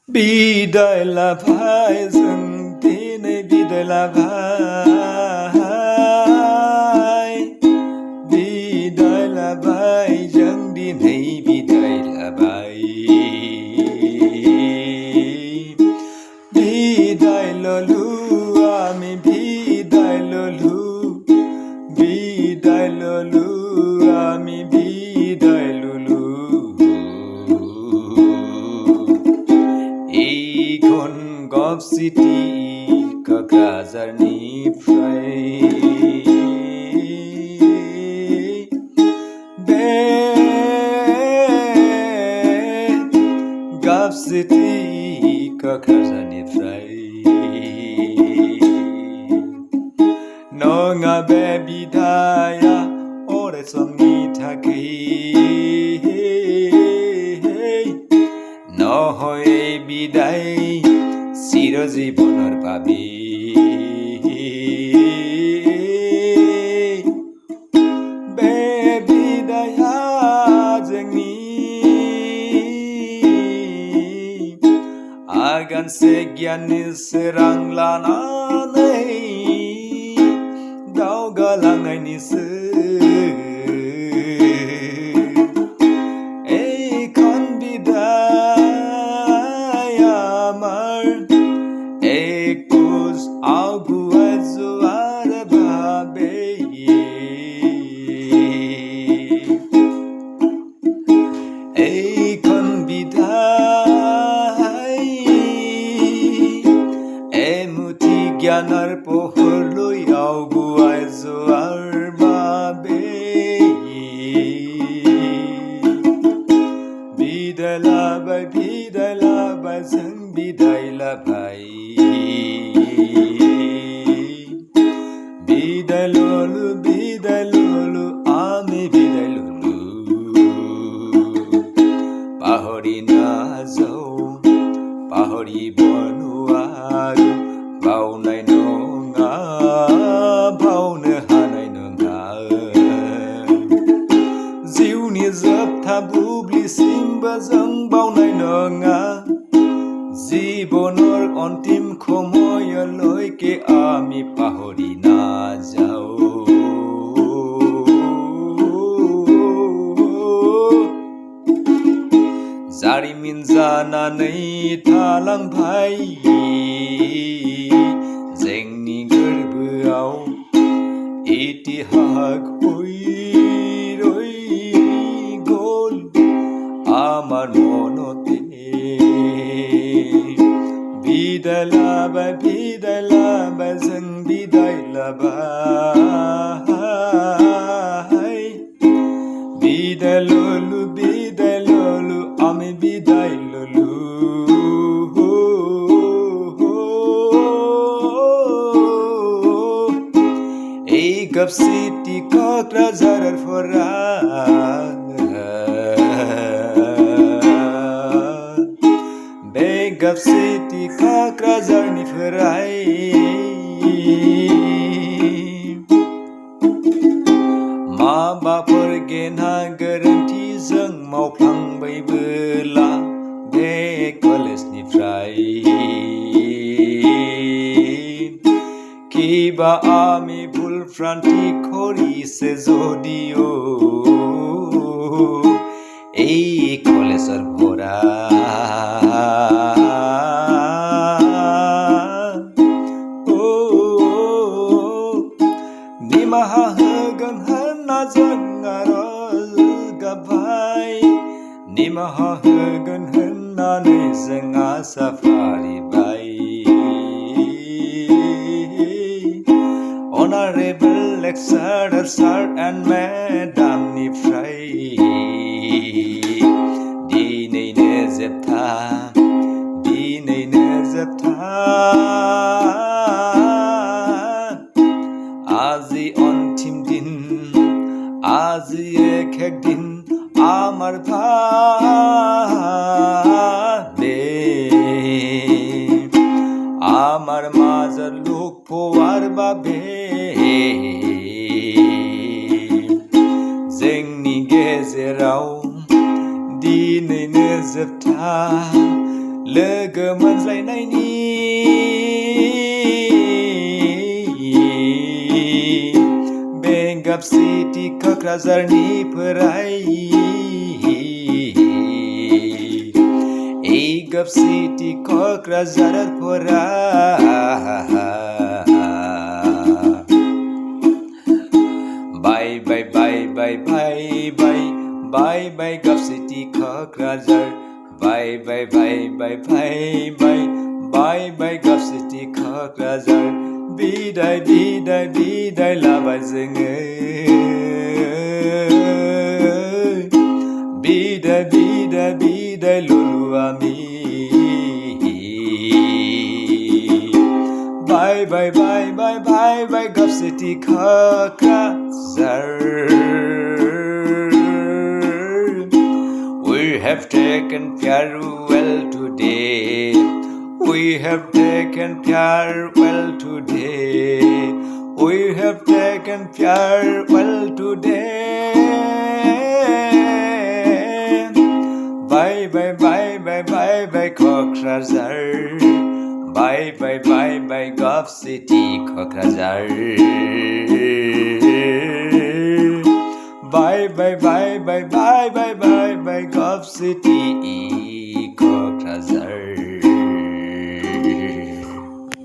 बिदाय लाबाय जों दिनै बिदाय लाबाय बिदाय लाबाय जों दिनै बिदाय लाबाय बिदाय ललु आमी बिदाय ललु आमी बिदाय ललु Ikon Gulf City Kakajarniफ्राय बे Gulf City Kakajarनिफ्राय नङा बे बिदाया अराय समनि थाखै নহয়ে বিদায় চিরজীবনৰ বাবে बे बिदाया जोंनि आगानसे गियाननि सोरां लानानै दावगालांनायनिसो এইখন বিদায় এমুঠি জ্ঞানৰ পোহৰলৈ আগুৱাই যোৱাৰ বাবে বিদায় লাবাই जों বিদায় লাবাই বিদায় ললো আমি বিদায় ললো পাহৰি নাযাও পাহৰিব নোৱাৰো बावनाय नङा बावनो हानाय नङा जिउनि जोबथा बुब्लिसिमबो जों बावनाय नङा জীৱনৰ অন্তিম সময়লৈকে আমি পাহৰি নাযাও जारिमिन जानानै थालांबाय जोंनि गोरबोआव इतिहास गल আমার মনতে বিদায় লাবাই जों বিদায় লাবাই বিদায় ললু আমি বিদায় ললু এই Gulf City क'क्राझारनिफ्राय Gulf City क'क्राझारनिफ्राय माबाफोर गेना गोरोन्थिजों मावफ्लांबायबोला बे कलेजनिफ्राय কিবা আমি ভুল ভ্রান্তি কৰিছে যদিও এই কলেজৰ পৰা निमाहा होगोन होनना जों आरज गाबबाय निमाहा होगोन होननानै जों आसा फारिबाय Honorable lecturer sir and madam निफ्राय दिनैनो जोबथा আজি অন্তিম দিন আজি একদিন আমার ভাবে আমার মাঝৰ লোক পোৱাৰ বাবে जोंनि गेजेराव दिनैनो जोबथा लोगो मोनज्लायनायनि बेंगाब सिटि क'क्राझारनिफ्राय एगाब सिटि क'क्राझारफोरा बाय बाय बाय बाय बाय बाय बाय बाय गाब सिटि क'क्राझार बाय बाय बाय बाय बाय बाय बाय बाय गाब सिटि क'क्राझार बिदाय बिदाय बिदाय लाबाय जोङो बिदाय बिदाय बिदाय लुलु आमि Bye bye bye bye bye bye Gulf City Kakassar. We have taken farewell today. We have taken farewell today. We have taken farewell today. Bye bye bye bye bye bye Kokrazar. Bye bye bye bye Gulf City Kokrazar. Bye bye bye bye bye bye bye bye Gulf City Kokrazar.